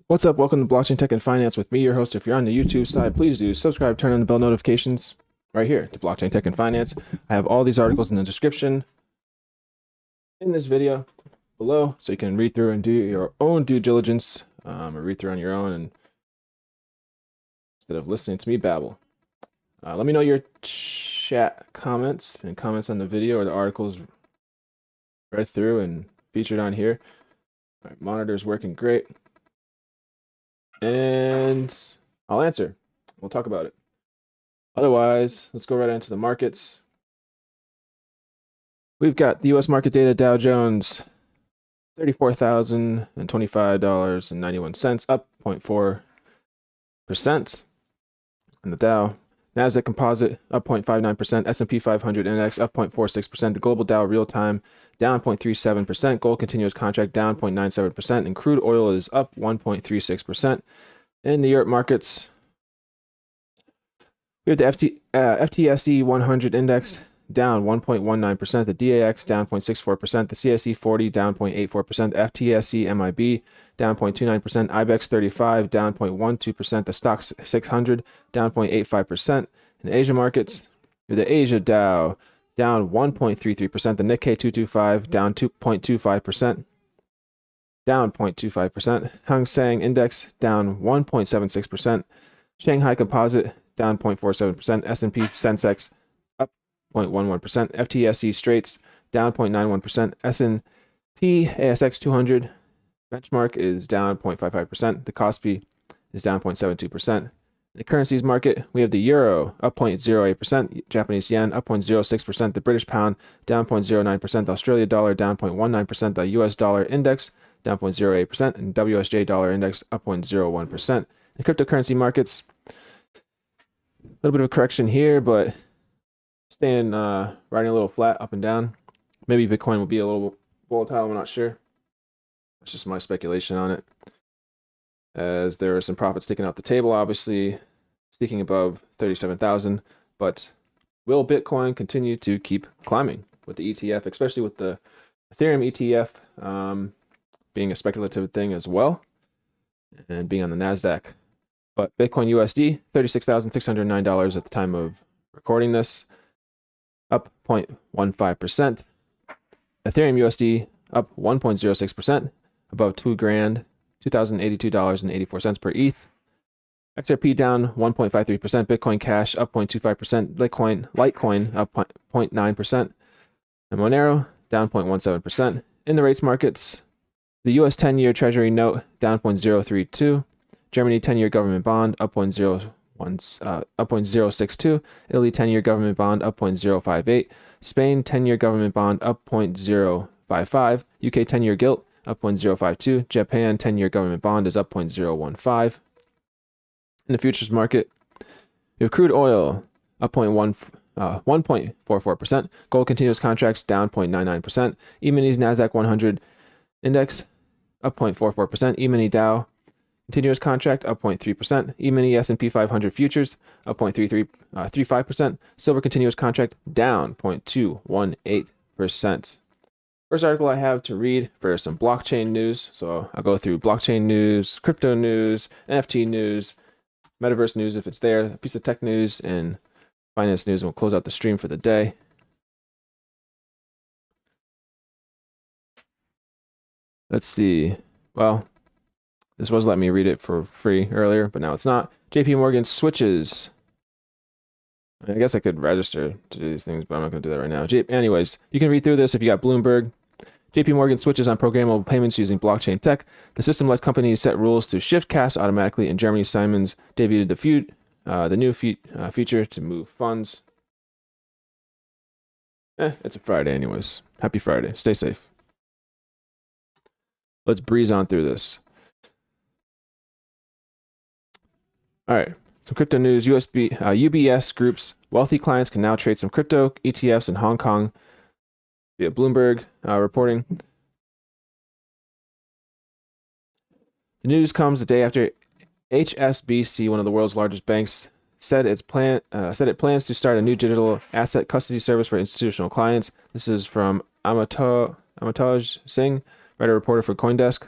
What's up? Welcome to Blockchain Tech and Finance with me, your host. If you're on the YouTube side, please do subscribe, turn on the bell notifications right here to Blockchain Tech and Finance. I have all these articles in the description in this video below, so you can read through and do your own due diligence, or read through on your own, and instead of listening to me babble. Let me know your chat comments and comments on the video or the articles read through and featured on here. All right, monitor's working great. And I'll answer. We'll talk about it. Otherwise, let's go right into the markets. We've got the US market data, Dow Jones, $34,025.91, up 0.4%. And the Dow, Nasdaq Composite, up 0.59%, S&P 500 Index, up 0.46%, the Global Dow Real Time, down 0.37%, Gold Continuous Contract, down 0.97%, and crude oil is up 1.36%. In the Europe markets, we have the FTSE 100 Index, down 1.19%, the DAX down 0.64%, the CSE 40 down 0.84%, FTSE MIB down 0.29%, IBEX 35 down 0.12%, the Stoxx 600 down 0.85%. In the Asia markets, the Asia Dow down 1.33%, the Nikkei 225 down 2.25%, down 0.25%, Hang Seng Index down 1.76%, Shanghai Composite down 0.47%, S&P Sensex up 0.11%, FTSE Straits down 0.91%, S&P ASX 200 benchmark is down 0.55%, the Kospi is down 0.72%. In the currencies market, we have the euro up 0.08%, Japanese yen up 0.06%, the British pound down 0.09%, the Australia dollar down 0.19%, the US dollar index down 0.08%, and WSJ dollar index up 0.01%. The cryptocurrency markets, a little bit of a correction here, but staying riding a little flat up and down. Maybe Bitcoin will be a little volatile, I'm not sure. That's just my speculation on it, as there are some profits taken off the table, obviously sticking above 37,000. But will Bitcoin continue to keep climbing with the ETF, especially with the Ethereum ETF being a speculative thing as well, and being on the NASDAQ? But Bitcoin USD, $36,609 at the time of recording this, up 0.15%. Ethereum USD up 1.06%, above $2,000, $2,082.84 per ETH. XRP down 1.53%, Bitcoin Cash up 0.25%, Litecoin up 0.9%, and Monero down 0.17%. In the rates markets, the US 10-year Treasury note down 0.032, Germany 10-year government bond up 0.062, Italy 10-year government bond up 0.058, Spain 10-year government bond up 0.055, UK 10-year gilt up 0.052, Japan 10-year government bond is up 0.015. In the futures market, we have crude oil up 1.44%, gold continuous contracts down 0.99%, E-minis Nasdaq 100 index up 0.44%, E-mini Dow continuous contract up 0.3%, E-mini S&P 500 futures up 0.35%, silver continuous contract down 0.218%. First article I have to read for some blockchain news. So I'll go through blockchain news, crypto news, NFT news, metaverse news if it's there, a piece of tech news, and finance news, and we'll close out the stream for the day. Let's see. Well, this was letting me read it for free earlier, but now it's not. JP Morgan switches. I guess I could register to do these things, but I'm not going to do that right now. Anyways, you can read through this if you got Bloomberg. JP Morgan switches on programmable payments using blockchain tech. The system lets companies set rules to shift cash automatically. In Germany, Siemens debuted the new feature to move funds. It's a Friday anyways. Happy Friday. Stay safe. Let's breeze on through this. All right. Some crypto news. UBS Group's wealthy clients can now trade some crypto ETFs in Hong Kong via Bloomberg reporting. The news comes the day after HSBC, one of the world's largest banks, said it plans to start a new digital asset custody service for institutional clients. This is from Amitabh Singh, writer reporter for CoinDesk.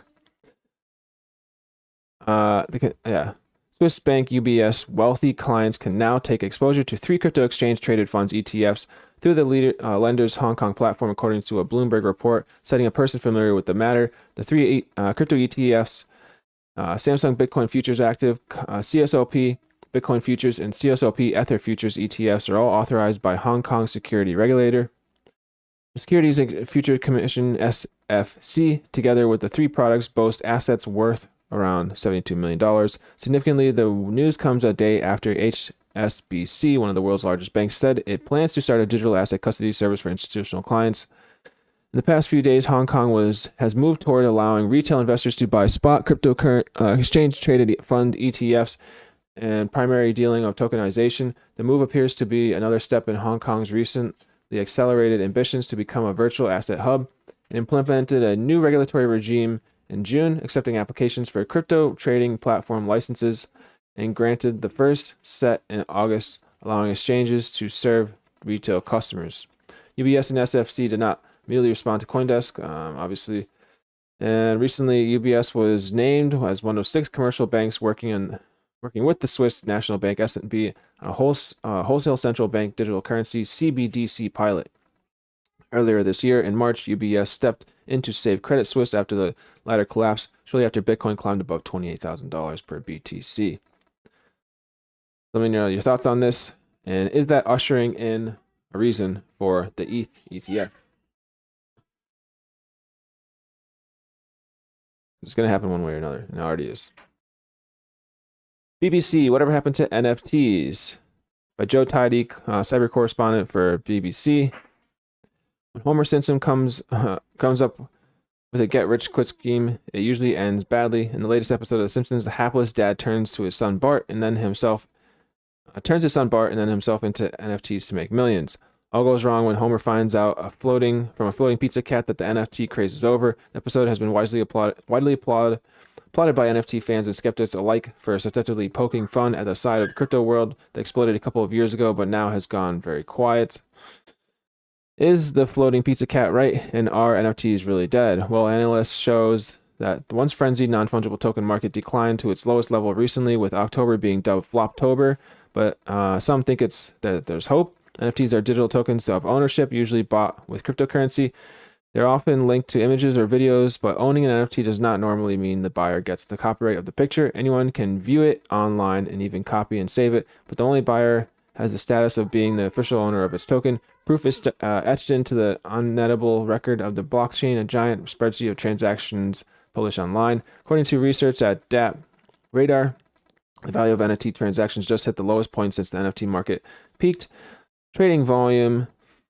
Swiss bank UBS wealthy clients can now take exposure to 3 crypto exchange traded funds ETFs through the lender's Hong Kong platform, according to a Bloomberg report citing a person familiar with the matter. The 3 crypto ETFs, Samsung Bitcoin Futures Active, CSOP Bitcoin Futures, and CSOP Ether Futures ETFs are all authorized by Hong Kong security regulator. The Securities and Futures Commission SFC, together with the 3 products, boast assets worth around $72 million. Significantly, the news comes a day after HSBC, one of the world's largest banks, said it plans to start a digital asset custody service for institutional clients. In the past few days, Hong Kong has moved toward allowing retail investors to buy spot cryptocurrency exchange-traded fund ETFs and primary dealing of tokenization. The move appears to be another step in Hong Kong's recently accelerated ambitions to become a virtual asset hub, and implemented a new regulatory regime in June, accepting applications for crypto trading platform licenses, and granted the first set in August, allowing exchanges to serve retail customers. UBS and SFC did not immediately respond to CoinDesk, obviously. And recently, UBS was named as one of 6 commercial banks working with the Swiss National Bank S&B on a wholesale central bank digital currency CBDC pilot. Earlier this year, in March, UBS stepped in to save Credit Suisse after the latter collapsed, shortly after Bitcoin climbed above $28,000 per BTC. Let me know your thoughts on this, and is that ushering in a reason for the ETH ETF? It's going to happen one way or another, and it already is. BBC, Whatever Happened to NFTs? By Joe Tydeek, cyber correspondent for BBC. When Homer Simpson comes up with a get-rich-quick scheme, it usually ends badly. In the latest episode of The Simpsons, the hapless dad turns his son Bart and then himself into NFTs to make millions. All goes wrong when Homer finds out from a floating pizza cat that the NFT craze is over. The episode has been widely applauded by NFT fans and skeptics alike for subjectively poking fun at the side of the crypto world that exploded a couple of years ago, but now has gone very quiet. Is the floating pizza cat right, and are NFTs really dead? Well, analysts shows that the once frenzied non-fungible token market declined to its lowest level recently, with October being dubbed Floptober, but some think that there's hope. NFTs are digital tokens of ownership, usually bought with cryptocurrency. They're often linked to images or videos, but owning an NFT does not normally mean the buyer gets the copyright of the picture. Anyone can view it online and even copy and save it, but the only buyer has the status of being the official owner of its token. Proof is etched into the unnettable record of the blockchain, a giant spreadsheet of transactions published online. According to research at DApp Radar, the value of NFT transactions just hit the lowest point since the NFT market peaked. Trading volume,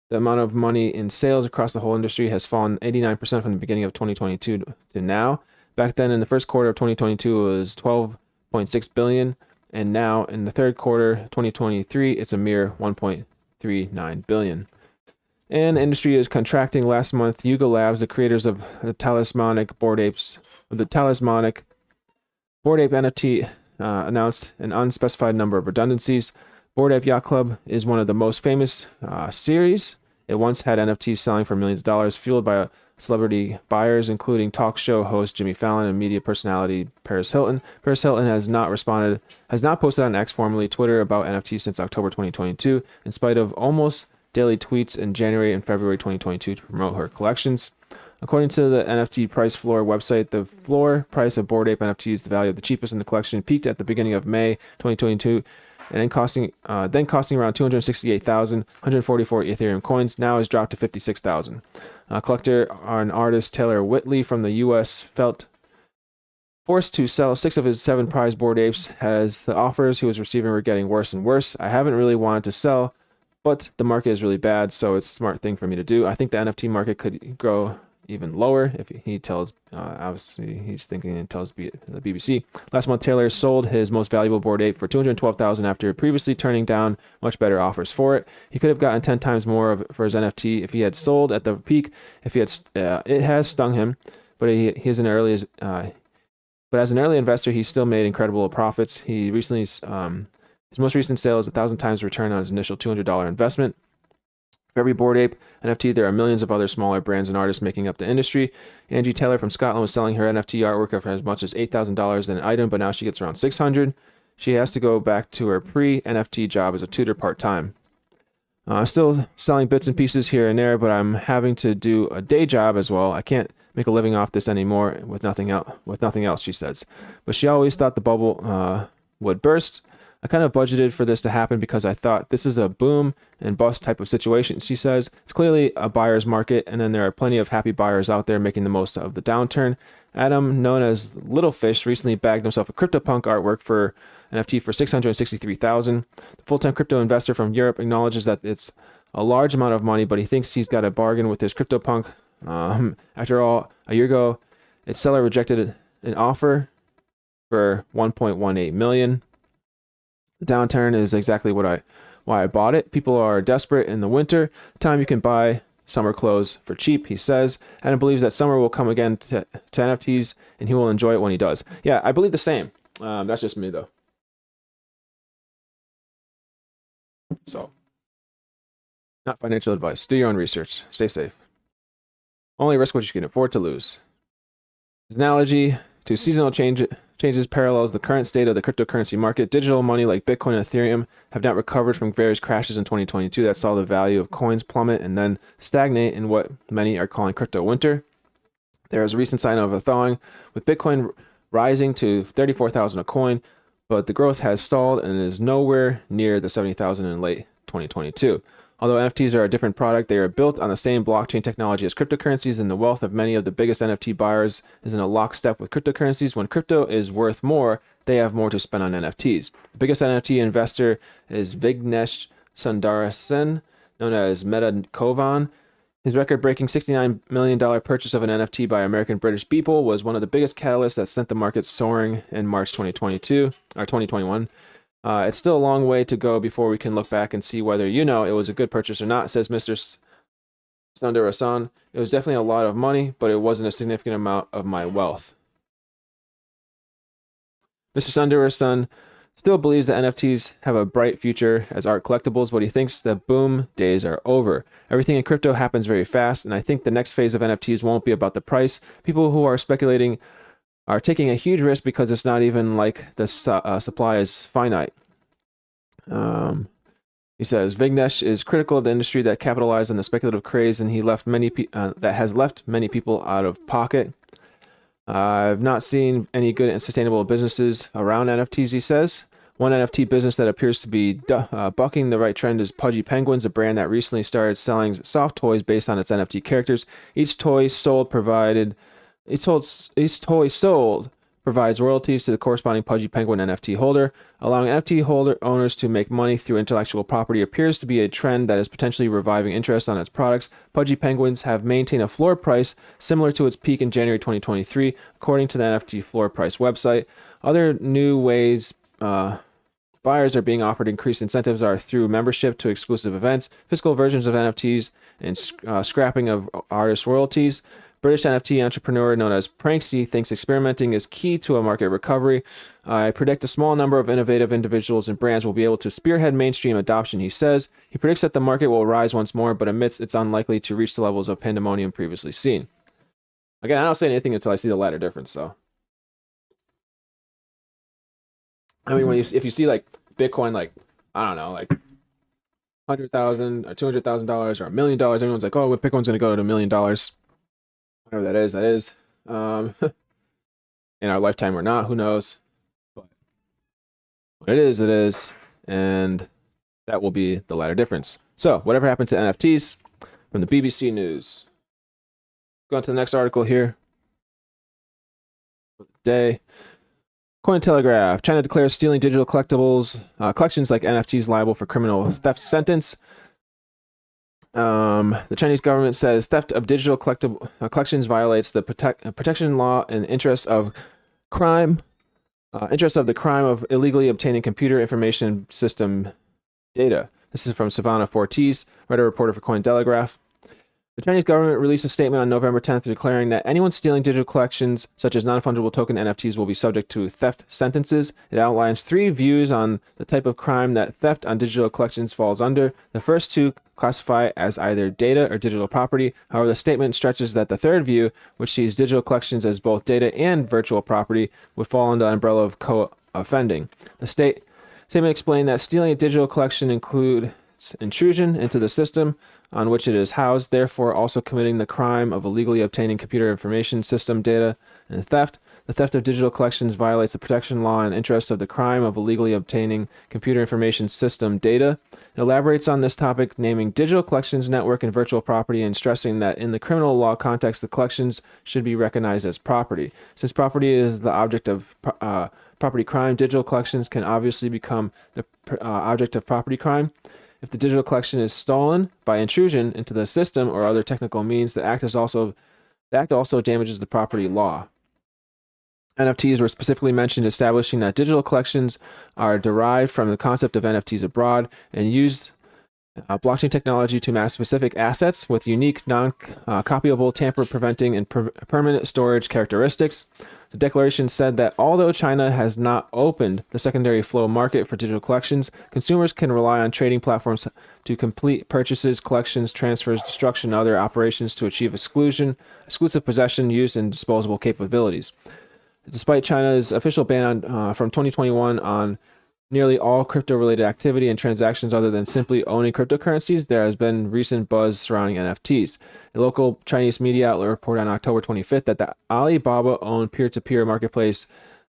the amount of money in sales across the whole industry, has fallen 89% from the beginning of 2022 to now. Back then, in the first quarter of 2022, it was 12.6 billion, and now in the third quarter 2023, it's a mere 1.39 billion. And the industry is contracting. Last month, Yuga Labs, the creators of the talismanic Bored Ape NFT, announced an unspecified number of redundancies. Bored Ape Yacht Club is one of the most famous series. It once had NFTs selling for millions of dollars, fueled by celebrity buyers, including talk show host Jimmy Fallon and media personality Paris Hilton. Paris Hilton has not posted on X, formerly Twitter, about NFTs since October 2022, in spite of almost daily tweets in January and February 2022 to promote her collections. According to the NFT Price Floor website, the floor price of Bored Ape NFTs, the value of the cheapest in the collection, peaked at the beginning of May 2022, and then costing around 268,000, 144 Ethereum coins. Now has dropped to 56,000. Collector and artist Taylor Whitley from the U.S. felt forced to sell 6 of his 7 prize Bored Apes, as the offers he was receiving were getting worse and worse. I haven't really wanted to sell, but the market is really bad, so it's a smart thing for me to do. I think the NFT market could grow even lower if he tells, obviously he's thinking and tells the BBC. Last month, Taylor sold his most valuable Bored Ape for $212,000 after previously turning down much better offers for it. He could have gotten 10 times more for his NFT if he had sold at the peak. It has stung him, but as an early investor, he still made incredible profits. His most recent sale is 1,000 times return on his initial $200 investment. For every Bored Ape NFT, there are millions of other smaller brands and artists making up the industry. Angie Taylor from Scotland was selling her NFT artwork for as much as $8,000 an item, but now she gets around $600. She has to go back to her pre-NFT job as a tutor part-time. Still selling bits and pieces here and there, but I'm having to do a day job as well. I can't make a living off this anymore with nothing else, she says. But she always thought the bubble would burst. I kind of budgeted for this to happen because I thought this is a boom and bust type of situation. She says it's clearly a buyer's market, and then there are plenty of happy buyers out there making the most of the downturn. Adam, known as Little Fish, recently bagged himself a CryptoPunk artwork for NFT for $663,000. The full-time crypto investor from Europe acknowledges that it's a large amount of money, but he thinks he's got a bargain with his CryptoPunk. After all, a year ago, its seller rejected an offer for $1.18 million. The downturn is exactly why I bought it. People are desperate in the winter time. You can buy summer clothes for cheap, he says. Adam believes that summer will come again to NFTs, and he will enjoy it when he does. Yeah, I believe the same. That's just me, though. So, not financial advice. Do your own research. Stay safe. Only risk what you can afford to lose. His analogy to seasonal changes parallels the current state of the cryptocurrency market. Digital money like Bitcoin and Ethereum have not recovered from various crashes in 2022 that saw the value of coins plummet and then stagnate in what many are calling crypto winter. There is a recent sign of a thawing, with Bitcoin rising to 34,000 a coin, but the growth has stalled and is nowhere near the 70,000 in late 2022. Although NFTs are a different product, they are built on the same blockchain technology as cryptocurrencies, and the wealth of many of the biggest NFT buyers is in a lockstep with cryptocurrencies. When crypto is worth more, they have more to spend on NFTs. The biggest NFT investor is Vignesh Sundararajan, known as Meta Kovan. His record-breaking $69 million purchase of an NFT by American British people was one of the biggest catalysts that sent the market soaring in March 2021. It's still a long way to go before we can look back and see whether it was a good purchase or not, says Mr. Sundararajan. It was definitely a lot of money, but it wasn't a significant amount of my wealth. Mr. Sundararajan still believes that NFTs have a bright future as art collectibles, but he thinks the boom days are over. Everything in crypto happens very fast, and I think the next phase of NFTs won't be about the price. People who are speculating are taking a huge risk because it's not even like the supply is finite. He says Vignesh is critical of the industry that capitalized on the speculative craze, and he left that has left many people out of pocket. I've not seen any good and sustainable businesses around NFTs, he says. One NFT business that appears to be bucking the right trend is Pudgy Penguins, a brand that recently started selling soft toys based on its NFT characters. Each toy sold provides royalties to the corresponding Pudgy Penguin NFT holder. Allowing NFT owners to make money through intellectual property appears to be a trend that is potentially reviving interest on its products. Pudgy Penguins have maintained a floor price similar to its peak in January 2023, according to the NFT floor price website. Other new ways buyers are being offered increased incentives are through membership to exclusive events, physical versions of NFTs, and scrapping of artist royalties. British NFT entrepreneur known as Pranksy thinks experimenting is key to a market recovery. I predict a small number of innovative individuals and brands will be able to spearhead mainstream adoption, he says. He predicts that the market will rise once more, but admits it's unlikely to reach the levels of pandemonium previously seen. Again, I don't say anything until I see the latter difference, though. I mean, if you see like Bitcoin, like, I don't know, like $100,000 or $200,000 or $1 million, everyone's like, oh, Bitcoin's going to go to $1 million. Whatever that is. In our lifetime or not, who knows? But when it is, and that will be the latter difference. So, whatever happened to NFTs from the BBC News. Go on to the next article here. Day. Cointelegraph. China declares stealing digital collectibles collections like NFTs liable for criminal theft sentence. The Chinese government says theft of digital collections violates the protection law and interest of the crime of illegally obtaining computer information system data. This is from Savannah Fortis, writer reporter for Cointelegraph. The Chinese government released a statement on November 10th declaring that anyone stealing digital collections, such as non-fungible token NFTs, will be subject to theft sentences. It outlines 3 views on the type of crime that theft on digital collections falls under. The first 2 classify as either data or digital property. However, the statement stretches that the third view, which sees digital collections as both data and virtual property, would fall under the umbrella of co-offending. The statement explained that stealing a digital collection includes intrusion into the system on which it is housed, therefore also committing the crime of illegally obtaining computer information system data and theft. The theft of digital collections violates the protection law and interests of the crime of illegally obtaining computer information system data. It elaborates on this topic, naming digital collections network and virtual property, and stressing that in the criminal law context, the collections should be recognized as property. Since property is the object of property crime, digital collections can obviously become the object of property crime. If the digital collection is stolen by intrusion into the system or other technical means, the act also damages the property law. NFTs were specifically mentioned, establishing that digital collections are derived from the concept of NFTs abroad and used blockchain technology to map specific assets with unique, non-copyable, tamper-preventing, and permanent storage characteristics. The declaration said that although China has not opened the secondary flow market for digital collections, consumers can rely on trading platforms to complete purchases, collections, transfers, destruction, and other operations to achieve exclusive possession, use, and disposable capabilities. Despite China's official ban from 2021 on nearly all crypto-related activity and transactions other than simply owning cryptocurrencies, there has been recent buzz surrounding NFTs. A local Chinese media outlet reported on October 25th that the Alibaba-owned peer-to-peer marketplace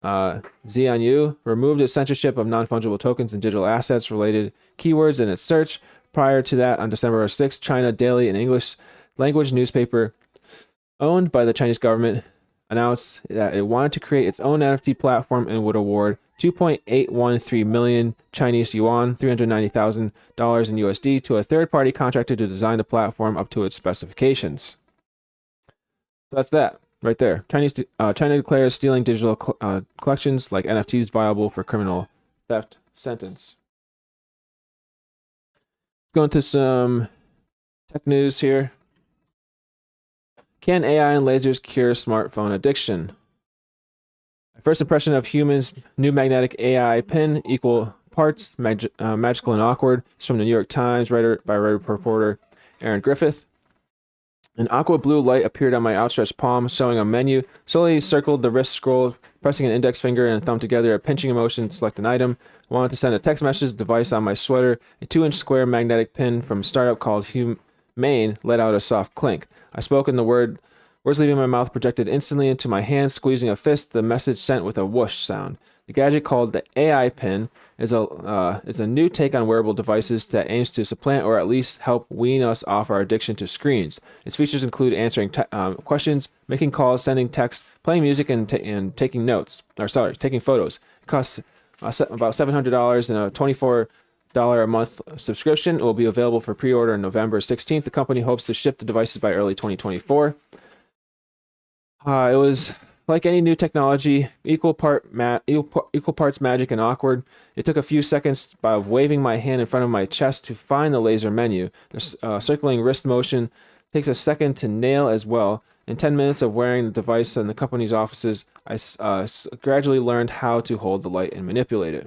Xianyu removed its censorship of non-fungible tokens and digital assets related keywords in its search. Prior to that, on December 6th, China Daily, an English language newspaper owned by the Chinese government, announced that it wanted to create its own NFT platform and would award 2.813 million Chinese yuan, $390,000 in USD, to a third-party contractor to design the platform up to its specifications. So that's that right there. China declares stealing digital collections like NFTs viable for criminal theft sentence. Go into some tech news here. Can AI and lasers cure smartphone addiction? First impression of humans' new magnetic AI pin, equal parts magical and awkward. It's from the New York Times, by reporter Aaron Griffith. An aqua blue light appeared on my outstretched palm, showing a menu. Slowly circled the wrist scroll, pressing an index finger and a thumb together, a pinching motion to select an item. I wanted to send a text message device on my sweater. A 2-inch square magnetic pin from a startup called Humane let out a soft clink. I spoke, and the words leaving my mouth projected instantly into my hand, squeezing a fist. The message sent with a whoosh sound. The gadget, called the AI Pin, is a new take on wearable devices that aims to supplant or at least help wean us off our addiction to screens. Its features include answering questions, making calls, sending texts, playing music, and taking photos. It costs about $700 and a $24 a month subscription. It will be available for pre-order on November 16th. The company hopes to ship the devices by early 2024. It was like any new technology, equal parts magic and awkward. It took a few seconds of waving my hand in front of my chest to find the laser menu. The circling wrist motion takes a second to nail as well. In 10 minutes of wearing the device in the company's offices, I gradually learned how to hold the light and manipulate it.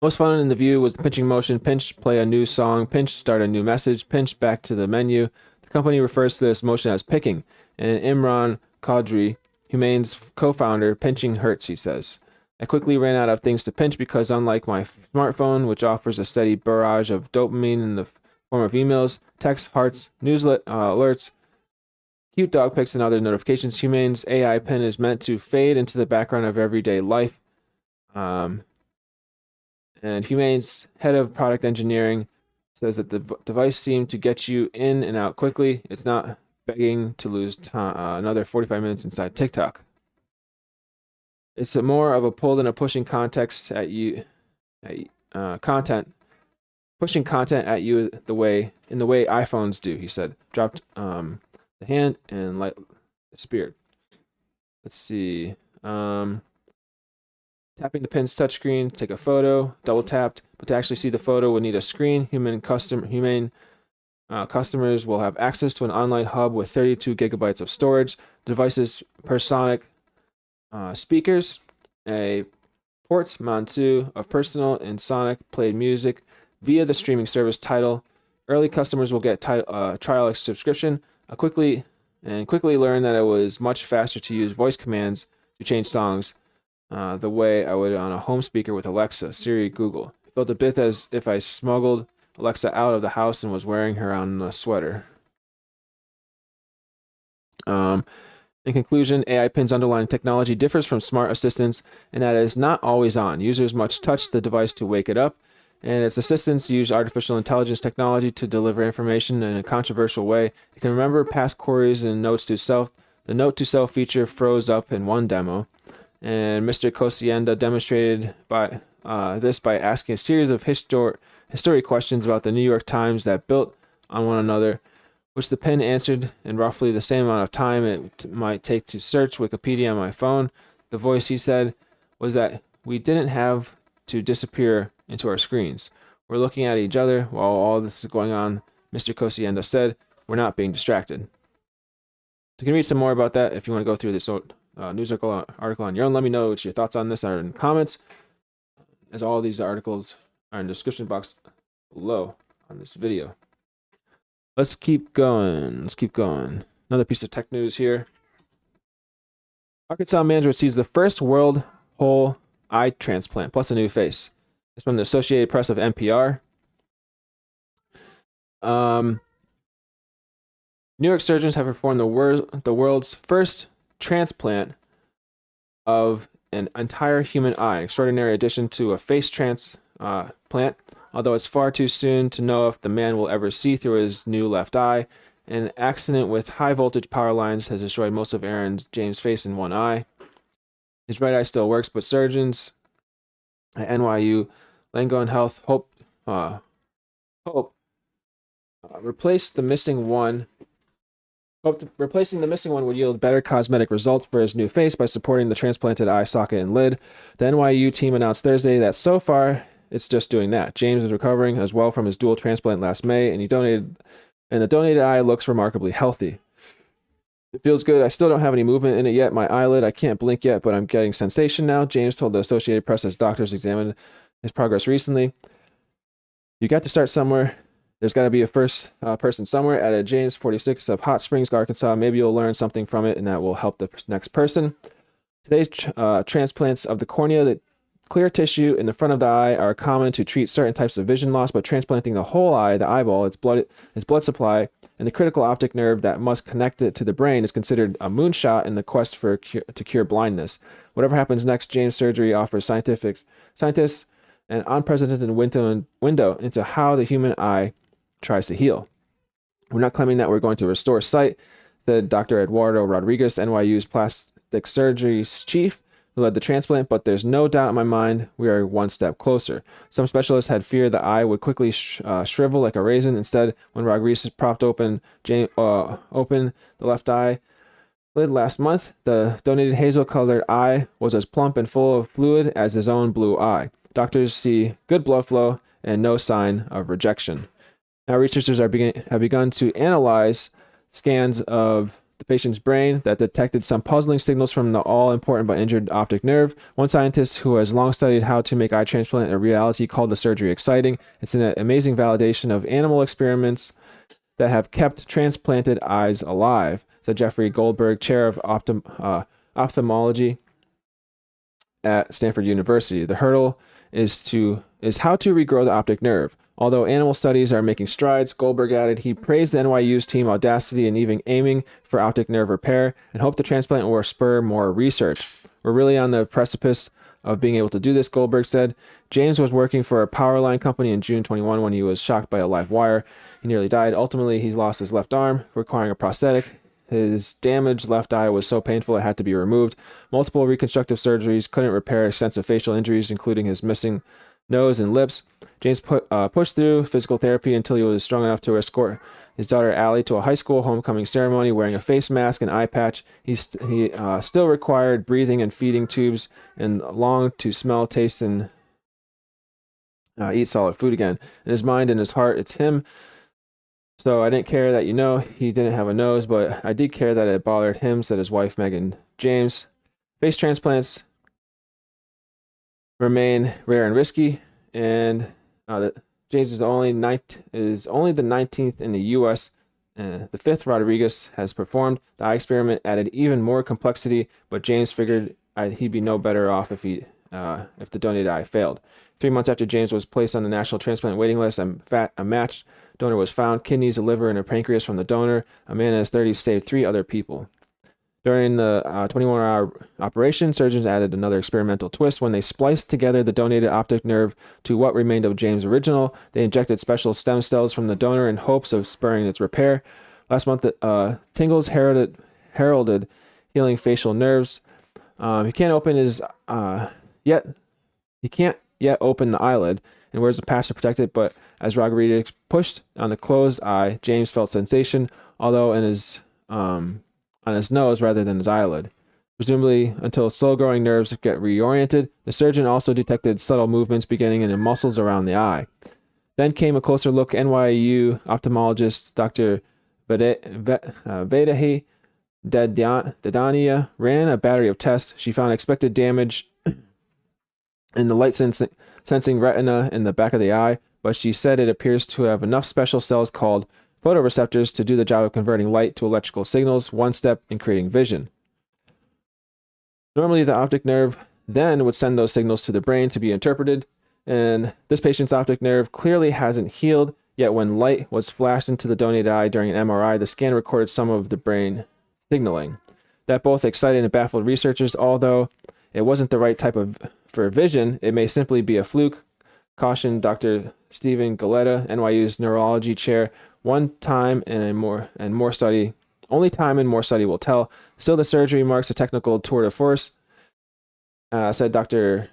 Most fun in the view was the pinching motion. Pinch, play a new song. Pinch, start a new message. Pinch, back to the menu. The company refers to this motion as picking. And Imran Qadri, Humane's co-founder, pinching hurts, he says. I quickly ran out of things to pinch because, unlike my smartphone, which offers a steady barrage of dopamine in the form of emails, texts, hearts, news alerts, cute dog pics, and other notifications, Humane's AI pen is meant to fade into the background of everyday life. And Humane's head of product engineering says that the device seemed to get you in and out quickly. It's not begging to lose another 45 minutes inside TikTok. It's more of a pull than a pushing context at you, pushing content at you in the way iPhones do, he said. Dropped the hand and light disappeared. Let's see. Tapping the pin's touchscreen, take a photo, double tapped, but to actually see the photo would need a screen. Humane Customers will have access to an online hub with 32 gigabytes of storage, devices per sonic speakers, a portmanteau of personal and sonic played music via the streaming service Tidal. Early customers will get trial subscription. Quickly learn that it was much faster to use voice commands to change songs the way I would on a home speaker with Alexa, Siri, Google. It felt a bit as if I smuggled Alexa out of the house and was wearing her on a sweater. In conclusion, AI Pin's underlying technology differs from smart assistants in that it is not always on. Users must touch the device to wake it up, and its assistants use artificial intelligence technology to deliver information in a controversial way. It can remember past queries and notes to self. The note to self feature froze up in one demo, and Mr. Cosienda demonstrated this by asking a series of history questions about the New York Times that built on one another, which the pen answered in roughly the same amount of time it might take to search Wikipedia on my phone. The voice, he said, was that we didn't have to disappear into our screens. We're looking at each other while all this is going on, Mr. Cosienda said. We're not being distracted. You can read some more about that if you want to go through this news article on your own. Let me know what your thoughts on this are in the comments, as all these articles are in the description box below on this video. Let's keep going. Another piece of tech news here. Arkansas man receives the first world whole eye transplant plus a new face. It's from the Associated Press of NPR. New York surgeons have performed the world's first transplant of an entire human eye. Extraordinary addition to a face transplant. Although it's far too soon to know if the man will ever see through his new left eye. An accident with high voltage power lines has destroyed most of Aaron James' face in one eye. His right eye still works, but surgeons at NYU Langone Health hope replacing the missing one would yield better cosmetic results for his new face by supporting the transplanted eye socket and lid. The NYU team announced Thursday that so far it's just doing that. James is recovering as well from his dual transplant last May, and the donated eye looks remarkably healthy. It feels good. I still don't have any movement in it yet. My eyelid, I can't blink yet, but I'm getting sensation now, James told the Associated Press as doctors examined his progress recently. You got to start somewhere. There's got to be a first person somewhere, added James, 46, of Hot Springs, Arkansas. Maybe you'll learn something from it, and that will help the next person. Today's transplants of the cornea, the clear tissue in the front of the eye, are common to treat certain types of vision loss, but transplanting the whole eye, the eyeball, its blood supply, and the critical optic nerve that must connect it to the brain is considered a moonshot in the quest to cure blindness. Whatever happens next, James' surgery offers scientists an unprecedented window into how the human eye tries to heal. We're not claiming that we're going to restore sight, said Dr. Eduardo Rodriguez, NYU's plastic surgery chief, who led the transplant, but there's no doubt in my mind we are one step closer. Some specialists had feared the eye would quickly shrivel like a raisin. Instead, when Rodriguez propped open the left eye lid last month, the donated hazel-colored eye was as plump and full of fluid as his own blue eye. Doctors see good blood flow and no sign of rejection. Now, researchers have begun to analyze scans of the patient's brain that detected some puzzling signals from the all-important but injured optic nerve. One scientist who has long studied how to make eye transplant a reality called the surgery exciting. It's an amazing validation of animal experiments that have kept transplanted eyes alive, said Jeffrey Goldberg, chair of ophthalmology at Stanford University. The hurdle is how to regrow the optic nerve. Although animal studies are making strides, Goldberg added, he praised the NYU's team audacity in even aiming for optic nerve repair and hoped the transplant will spur more research. We're really on the precipice of being able to do this, Goldberg said. James was working for a power line company in June 21 when he was shocked by a live wire. He nearly died. Ultimately, he lost his left arm, requiring a prosthetic. His damaged left eye was so painful it had to be removed. Multiple reconstructive surgeries couldn't repair extensive facial injuries, including his missing nose and lips. James pushed through physical therapy until he was strong enough to escort his daughter Allie to a high school homecoming ceremony wearing a face mask and eye patch. He still required breathing and feeding tubes and longed to smell, taste, and eat solid food again. In his mind and his heart, it's him So I didn't care that he didn't have a nose, but I did care that it bothered him, said his wife Megan James. Face transplants remain rare and risky, and James is only the 19th in the U.S. The fifth Rodriguez has performed. The eye experiment added even more complexity, but James figured he'd be no better off if the donated eye failed. 3 months after James was placed on the national transplant waiting list, a matched donor was found. Kidneys, a liver, and a pancreas from the donor. A man in his 30s saved 3 other people. During the 21-hour operation, surgeons added another experimental twist. When they spliced together the donated optic nerve to what remained of James' original, they injected special stem cells from the donor in hopes of spurring its repair. Last month, tingles heralded healing facial nerves. He can't yet open the eyelid and wears a patch to protect it, but as Rodriguez pushed on the closed eye, James felt sensation, although on his nose rather than his eyelid. Presumably until slow-growing nerves get reoriented. The surgeon also detected subtle movements beginning in the muscles around the eye. Then came a closer look. NYU ophthalmologist Dr. Vedahi Dadania ran a battery of tests. She found expected damage in the light sensing retina in the back of the eye, but she said it appears to have enough special cells called photoreceptors to do the job of converting light to electrical signals, one step in creating vision. Normally, the optic nerve then would send those signals to the brain to be interpreted, and this patient's optic nerve clearly hasn't healed, yet when light was flashed into the donated eye during an MRI, the scan recorded some of the brain signaling. That both excited and baffled researchers, although it wasn't the right type for vision. It may simply be a fluke, cautioned Dr. Stephen Galetta, NYU's neurology chair. Only time and more study will tell. Still, the surgery marks a technical tour de force, said Dr.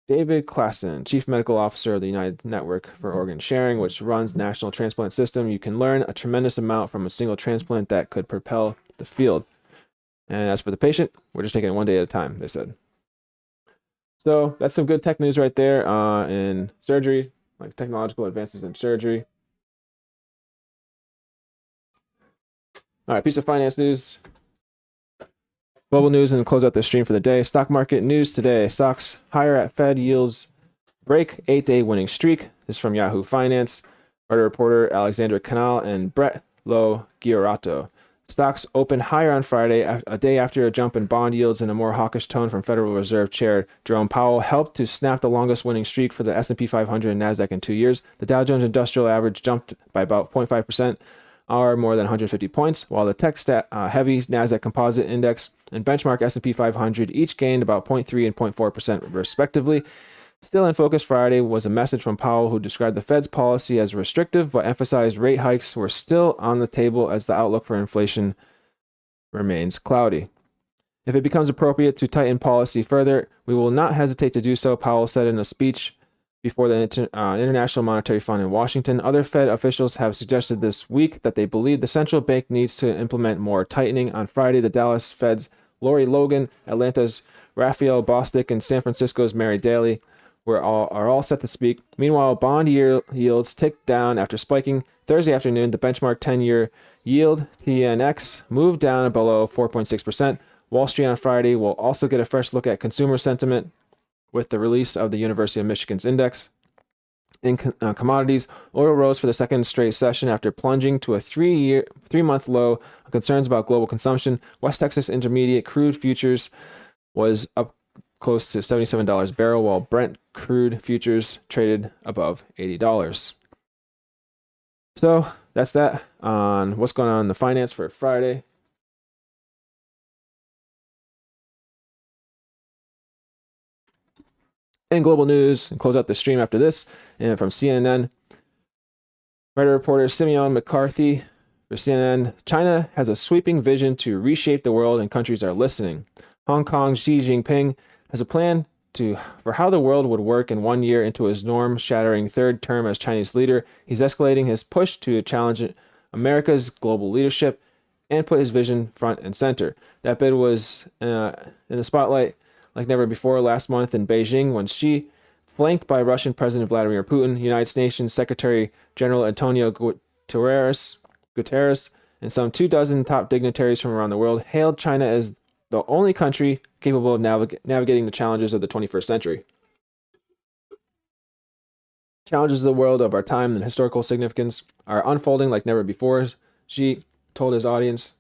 David Klassen, Chief Medical Officer of the United Network for Organ Sharing, which runs the National Transplant System. You can learn a tremendous amount from a single transplant that could propel the field. And as for the patient, we're just taking it one day at a time, they said. So that's some good tech news right there in surgery, like technological advances in surgery. All right, piece of finance news. Global news, and close out the stream for the day. Stock market news today. Stocks higher at Fed yields break 8-day winning streak. This is from Yahoo Finance. Reporter Alexandra Canal and Brett Lo Giorato. Stocks opened higher on Friday, a day after a jump in bond yields and a more hawkish tone from Federal Reserve Chair Jerome Powell helped to snap the longest winning streak for the S&P 500 and NASDAQ in 2 years. The Dow Jones Industrial Average jumped by about 0.5%, or more than 150 points, while the tech-heavy NASDAQ Composite Index and benchmark S&P 500 each gained about 0.3 and 0.4% respectively. Still in focus Friday was a message from Powell, who described the Fed's policy as restrictive but emphasized rate hikes were still on the table as the outlook for inflation remains cloudy. If it becomes appropriate to tighten policy further, we will not hesitate to do so, Powell said in a speech before the International Monetary Fund in Washington. Other Fed officials have suggested this week that they believe the central bank needs to implement more tightening. On Friday, the Dallas Fed's Lori Logan, Atlanta's Raphael Bostic, and San Francisco's Mary Daly are all set to speak. Meanwhile, bond yields ticked down after spiking. Thursday afternoon, the benchmark 10-year yield, TNX, moved down below 4.6%. Wall Street on Friday will also get a fresh look at consumer sentiment with the release of the University of Michigan's index. In commodities, oil rose for the second straight session after plunging to a 3-month low on concerns about global consumption. West Texas Intermediate crude futures was up close to $77 a barrel, while Brent crude futures traded above $80. So that's that on what's going on in the finance for Friday. In global news, and close out the stream after this, and from CNN, writer reporter Simeon McCarthy for CNN, China has a sweeping vision to reshape the world and countries are listening. Hong Kong's Xi Jinping has a plan for how the world would work in 1 year into his norm-shattering third term as Chinese leader. He's escalating his push to challenge America's global leadership and put his vision front and center. That bid was in the spotlight like never before last month in Beijing when Xi, flanked by Russian President Vladimir Putin, United Nations Secretary General Antonio Guterres, and some 24 top dignitaries from around the world hailed China as the only country capable of navigating the challenges of the 21st century. Challenges of the world of our time and historical significance are unfolding like never before, Xi told his audience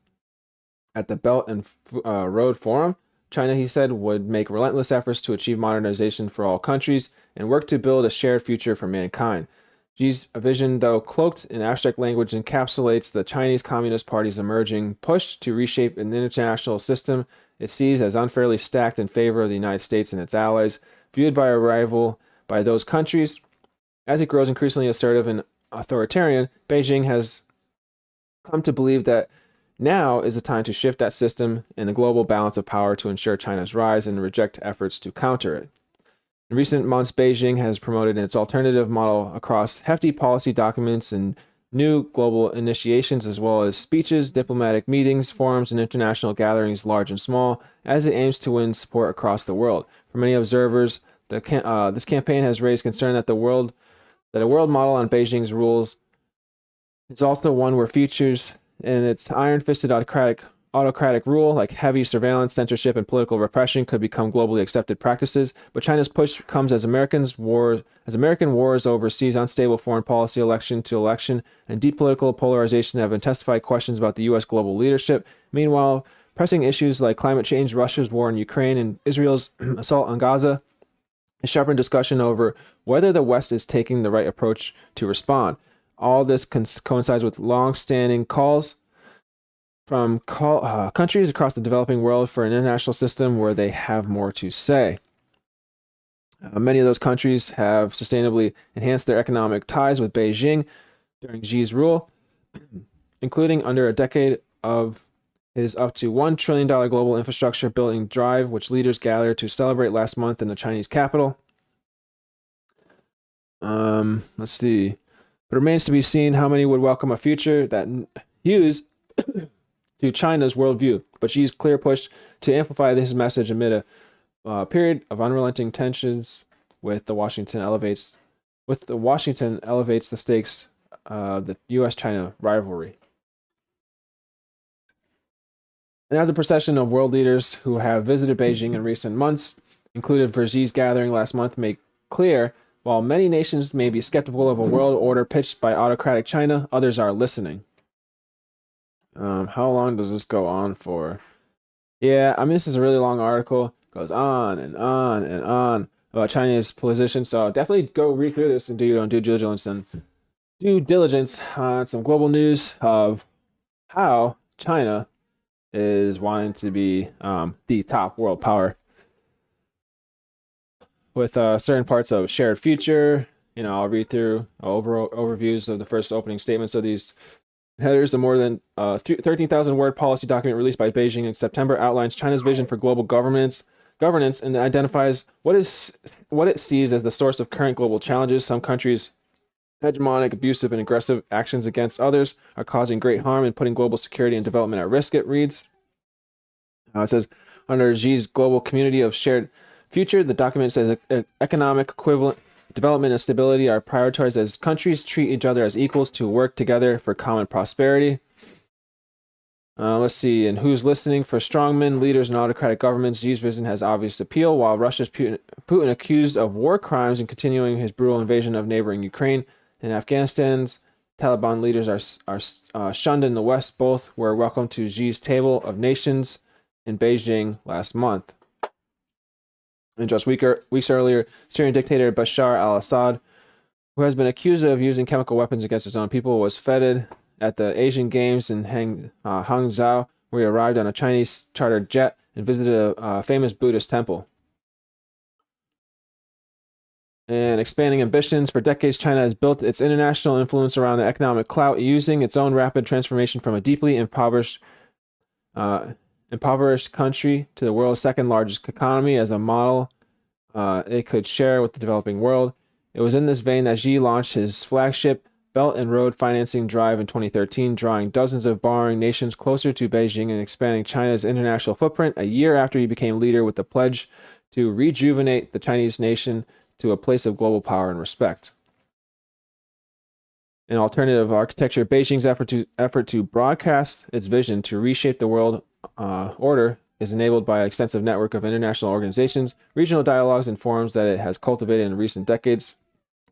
at the Belt and Road Forum. China, he said, would make relentless efforts to achieve modernization for all countries and work to build a shared future for mankind. Xi's vision, though cloaked in abstract language, encapsulates the Chinese Communist Party's emerging push to reshape an international system it sees as unfairly stacked in favor of the United States and its allies, viewed by a rival by those countries. As it grows increasingly assertive and authoritarian, Beijing has come to believe that now is the time to shift that system and the global balance of power to ensure China's rise and reject efforts to counter it. In recent months, Beijing has promoted its alternative model across hefty policy documents and new global initiations, as well as speeches, diplomatic meetings, forums, and international gatherings, large and small, as it aims to win support across the world. For many observers, this campaign has raised concern that a world model on Beijing's rules is also one where features in its iron-fisted autocratic rule, like heavy surveillance, censorship, and political repression, could become globally accepted practices. But China's push comes as American wars overseas, unstable foreign policy, election to election, and deep political polarization have intensified questions about the U.S. global leadership. Meanwhile, pressing issues like climate change, Russia's war in Ukraine, and Israel's assault on Gaza has sharpened discussion over whether the West is taking the right approach to respond. All this coincides with long-standing calls from countries across the developing world for an international system where they have more to say. Many of those countries have sustainably enhanced their economic ties with Beijing during Xi's rule, including under a decade of his up to $1 trillion global infrastructure building drive, which leaders gathered to celebrate last month in the Chinese capital. Let's see. It remains to be seen how many would welcome a future that hews to China's worldview, but Xi's clear push to amplify this message amid a period of unrelenting tensions with Washington elevates the stakes of the U.S.-China rivalry. And as a procession of world leaders who have visited Beijing in recent months, included for Xi's gathering last month, make clear, while many nations may be skeptical of a world order pitched by autocratic China, others are listening. How long does this go on for? Yeah, I mean, this is a really long article. It goes on and on and on about China's position. So definitely go read through this and do your own due diligence on some global news of how China is wanting to be the top world power with certain parts of shared future. I'll read through overall overviews of the first opening statements of these headers. The more than 13,000 word policy document released by Beijing in September outlines China's vision for global governance and identifies what it sees as the source of current global challenges. Some countries' hegemonic, abusive, and aggressive actions against others are causing great harm and putting global security and development at risk, it reads. It says, under Xi's global community of shared future, the document says economic equivalent development and stability are prioritized as countries treat each other as equals to work together for common prosperity. Let's see. And who's listening? For strongmen, leaders, and autocratic governments, Xi's vision has obvious appeal. While Russia's Putin accused of war crimes and continuing his brutal invasion of neighboring Ukraine and Afghanistan's Taliban leaders are shunned in the West, both were welcome to Xi's table of nations in Beijing last month. And just weeks earlier, Syrian dictator Bashar al-Assad, who has been accused of using chemical weapons against his own people, was feted at the Asian Games in Hangzhou, where he arrived on a Chinese chartered jet and visited a famous Buddhist temple. And expanding ambitions. For decades, China has built its international influence around the economic clout, using its own rapid transformation from a deeply impoverished country to the world's second largest economy as a model it could share with the developing world. It was in this vein that Xi launched his flagship Belt and Road financing drive in 2013, drawing dozens of borrowing nations closer to Beijing and expanding China's international footprint a year after he became leader, with the pledge to rejuvenate the Chinese nation to a place of global power and respect. an alternative architecture. Beijing's effort to broadcast its vision to reshape the world order is enabled by an extensive network of international organizations, regional dialogues, and forums that it has cultivated in recent decades,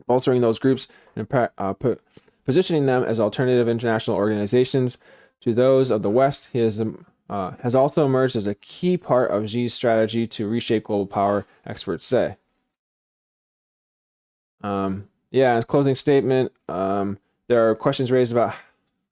bolstering those groups and positioning them as alternative international organizations to those of the West. He has also emerged as a key part of Xi's strategy to reshape global power, experts say. Yeah, closing statement. There are questions raised about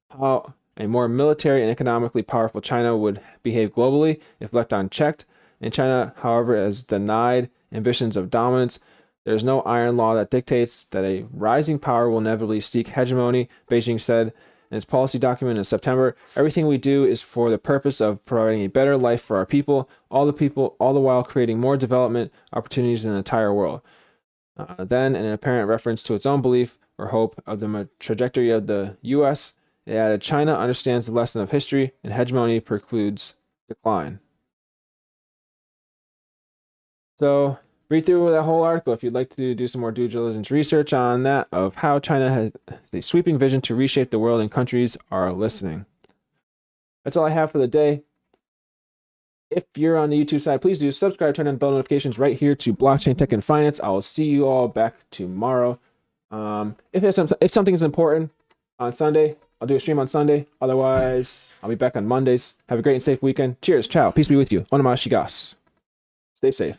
how a more military and economically powerful China would behave globally if left unchecked. And China, however, has denied ambitions of dominance. There's no iron law that dictates that a rising power will inevitably seek hegemony, Beijing said in its policy document in September. Everything we do is for the purpose of providing a better life for our people, all the while creating more development opportunities in the entire world. Then, in an apparent reference to its own belief or hope of the trajectory of the U.S., it added, China understands the lesson of history, and hegemony precludes decline. So, read through that whole article if you'd like to do some more due diligence research on that, of how China has a sweeping vision to reshape the world and countries are listening. That's all I have for the day. If you're on the YouTube side, please do subscribe, turn on bell notifications right here to Blockchain Tech and Finance. I will see you all back tomorrow. If something is important on Sunday, I'll do a stream on Sunday. Otherwise, I'll be back on Mondays. Have a great and safe weekend. Cheers. Ciao. Peace be with you. Onamashigas. Stay safe.